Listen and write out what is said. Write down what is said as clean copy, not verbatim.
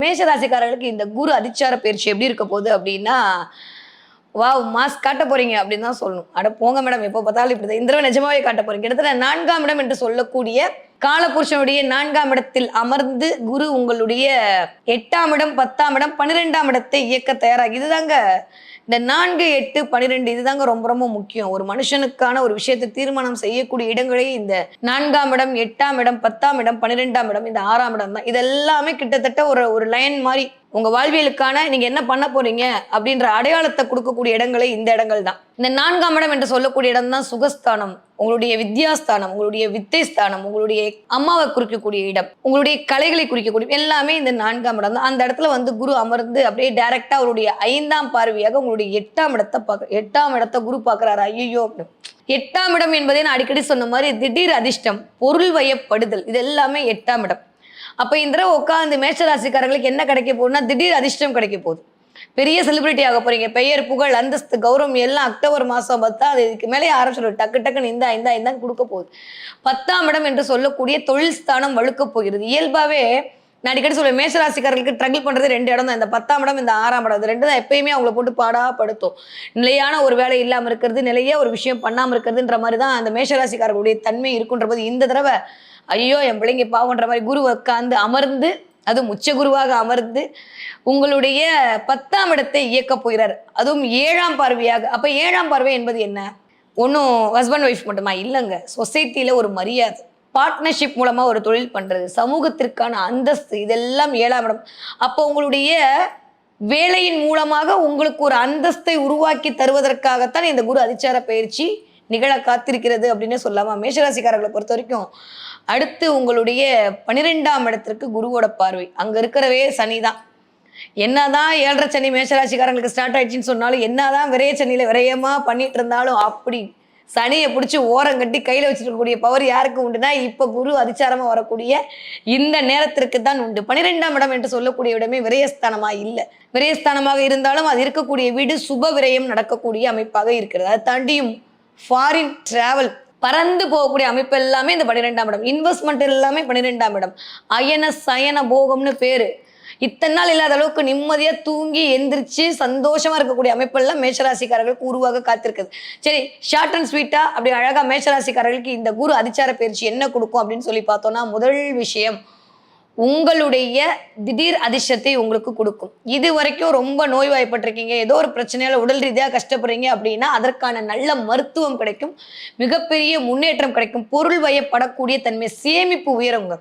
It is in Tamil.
மேஷராசிக்காரர்களுக்கு இந்த குரு அதிச்சார பயிற்சி எப்படி இருக்க போகுது அப்படின்னா, வாவ் மாஸ் காட்ட போறீங்க அப்படின்னு தான் சொல்லணும். அட போங்க மேடம், எப்போ பார்த்தாலும் இப்படிதான். இந்த தடவை நிஜமாவே காட்ட போறீங்க. கிட்டத்தட்ட 4ஆம் இடம் என்று சொல்லக்கூடிய காலபுருஷனுடைய 4ஆம் இடத்தில் அமர்ந்து குரு உங்களுடைய 8ஆம் இடம், 10ஆம் இடம், 12ஆம் இடத்தை இயக்க தயாராகி இதுதாங்க இந்த 4, 8, 12 இதுதாங்க ரொம்ப ரொம்ப முக்கியம். ஒரு மனுஷனுக்கான ஒரு விஷயத்தை தீர்மானம் செய்யக்கூடிய இடங்களே இந்த 4ஆம் இடம், 8ஆம் இடம், 10ஆம் இடம், 12ஆம் இடம், இந்த 6ஆம் இடம் தான். இதெல்லாமே கிட்டத்தட்ட ஒரு லைன் மாதிரி உங்க வாழ்வியலுக்கான நீங்க என்ன பண்ண போறீங்க அப்படின்ற அடையாளத்தை கொடுக்கக்கூடிய இடங்களே இந்த இடங்கள் தான். இந்த 4ஆம் இடம் என்று சொல்லக்கூடிய இடம் தான் சுகஸ்தானம், உங்களுடைய வித்யாஸ்தானம், உங்களுடைய வித்தை ஸ்தானம், உங்களுடைய அம்மாவை குறிக்கக்கூடிய இடம், உங்களுடைய கலைகளை குறிக்கக்கூடிய எல்லாமே இந்த 4ஆம் இடம் தான். அந்த இடத்துல வந்து குரு அமர்ந்து அப்படியே டைரக்டா அவருடைய 5ஆம் பார்வையாக உங்களுடைய 8ஆம் இடத்தை 8ஆம் இடத்தை குரு பார்க்கிறாரு. ஐயோ, 8ஆம் இடம் என்பதே நான் அடிக்கடி சொன்ன மாதிரி திடீர் அதிர்ஷ்டம், பொருள் வயப்படுதல், இது எல்லாமே 8ஆம் இடம். அப்ப இந்த தடவை உட்காந்து மேஷராசிக்காரர்களுக்கு என்ன கிடைக்க போகுதுன்னா திடீர் அதிர்ஷ்டம் கிடைக்க போகுது. பெரிய செலிபிரிட்டி ஆக போறீங்க. பெயர், புகழ், அந்தஸ்து, கௌரவம் எல்லாம் அக்டோபர் மாசம் 10 இதுக்கு மேலே ஆரம்பிச்சிடும். டக்கு டக்குன்னு இந்தான்னு கொடுக்க போகுது. 10ஆம் இடம் என்று சொல்லக்கூடிய தொழில் ஸ்தானம் வழுக்க போகிறது. இயல்பாவே நான் அடிக்கடி சொல்லுவேன், மேஷராசிக்காரர்களுக்கு ட்ரகிள் பண்றது 2 இடம் தான். இந்த 10ஆம் இடம், இந்த 6ஆம் இடம், இது 2 தான் எப்பயுமே அவங்களை போட்டு பாடாப்படுத்தும். நிலையான ஒரு வேலை இல்லாம இருக்கிறது, நிலைய ஒரு விஷயம் பண்ணாம இருக்கிறதுன்ற மாதிரி தான் அந்த மேஷராசிக்காரர்களுடைய தன்மை இருக்குன்ற போது இந்த தடவை ஐயோ என் பிள்ளைங்க பாவன்ற மாதிரி குரு உட்காந்து அமர்ந்து, அதுவும் உச்ச குருவாக அமர்ந்து உங்களுடைய 10ஆம் இடத்தை இயக்க போகிறார். அதுவும் 7ஆம் பார்வையாக. அப்ப 7ஆம் பார்வை என்பது என்ன? ஒன்றும் ஹஸ்பண்ட் ஒய்ஃப் மட்டுமா இல்லைங்க, சொசைட்டில ஒரு மரியாதை, பார்ட்னர்ஷிப் மூலமா ஒரு தொழில் பண்றது, சமூகத்திற்கான அந்தஸ்து, இதெல்லாம் 7ஆம் இடம். அப்போ உங்களுடைய வேலையின் மூலமாக உங்களுக்கு ஒரு அந்தஸ்தை உருவாக்கி தருவதற்காகத்தான் இந்த குரு அதிச்சார பயிற்சி நிகழ காத்திருக்கிறது அப்படின்னு சொல்லாமா. மேஷராசிக்காரர்களை பொறுத்த வரைக்கும் அடுத்து உங்களுடைய 12ஆம் இடத்திற்கு குருவோட பார்வை. அங்க இருக்கிறவே சனி தான். என்னதான் 7.5 சனி மேஷராசிக்காரங்களுக்கு ஸ்டார்ட் ஆயிடுச்சுன்னு சொன்னாலும், என்னதான் விரைய சனியில விரயமா பண்ணிட்டு இருந்தாலும், அப்படி சனியை பிடிச்சி ஓரம் கட்டி கையில வச்சிருக்கக்கூடிய பவர் யாருக்கு உண்டுனா இப்ப குரு அதிச்சாரமா வரக்கூடிய இந்த நேரத்திற்கு தான் உண்டு. 12ஆம் இடம் என்று சொல்லக்கூடிய இடமே விரயஸ்தானமா இல்லை. விரயஸ்தானமாக இருந்தாலும் அது இருக்கக்கூடிய வீடு சுப விரயம் நடக்கக்கூடிய அமைப்பாக இருக்கிறது. அதை தாண்டியும் ஃபாரின் டிராவல், பறந்து போகக்கூடிய அமைப்பு எல்லாமே இந்த 12ஆம் இடம். இன்வெஸ்ட்மெண்ட் எல்லாமே 12ஆம் இடம். அயன சயன போகம்னு பேரு. இத்தனை நாள் இல்லாத அளவுக்கு நிம்மதியா தூங்கி எந்திரிச்சு சந்தோஷமா இருக்கக்கூடிய அமைப்பெல்லாம் மேஷராசிக்காரர்களுக்கு உருவாக காத்திருக்குது. சரி, ஷார்ட் அண்ட் ஸ்வீட்டா அப்படி அழகா மேஷராசிக்காரர்களுக்கு இந்த குரு அதிச்சார பயிற்சி என்ன கொடுக்கும் அப்படின்னு சொல்லி பார்த்தோம்னா, முதல் விஷயம் உங்களுடைய திடீர் அதிர்ஷ்டத்தை உங்களுக்கு கொடுக்கும். இது வரைக்கும் ரொம்ப நோய்வாய்ப்பட்டிருக்கீங்க, ஏதோ ஒரு பிரச்சனையால உடல் ரீதியாக கஷ்டப்படுறீங்க அப்படின்னா அதற்கான நல்ல மருத்துவம் கிடைக்கும், மிகப்பெரிய முன்னேற்றம் கிடைக்கும், பொருள் வயப்படக்கூடிய தன்மை, சேமிப்பு உயரங்க.